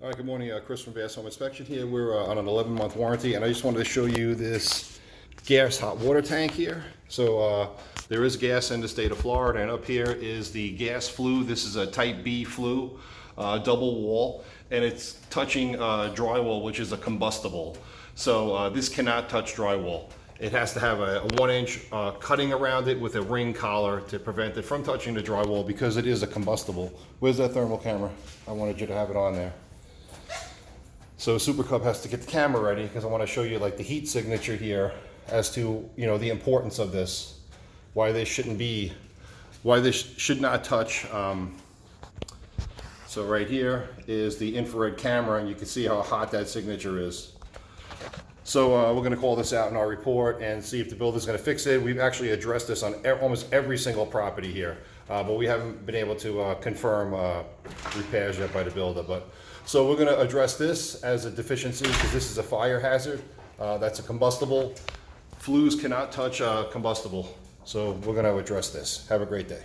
All right, good morning, Chris from Bass Home Inspection here. We're on an 11-month warranty, and I just wanted to show you this gas hot water tank here. So there is gas in the state of Florida, and up here is the gas flue. This is a type B flue, double wall, and it's touching drywall, which is a combustible. So this cannot touch drywall. It has to have a 1-inch cutting around it with a ring collar to prevent it from touching the drywall because it is a combustible. Where's that thermal camera? I wanted you to have it on there. So Super Cub has to get the camera ready because I want to show you like the heat signature here as to, you know, the importance of this, why this should not touch. So right here is the infrared camera, and you can see how hot that signature is. So we're going to call this out in our report and see if the builder's going to fix it. We've actually addressed this on almost every single property here, but we haven't been able to confirm repairs yet by the builder. So we're going to address this as a deficiency because this is a fire hazard. That's a combustible. Flues cannot touch combustible. So we're going to address this. Have a great day.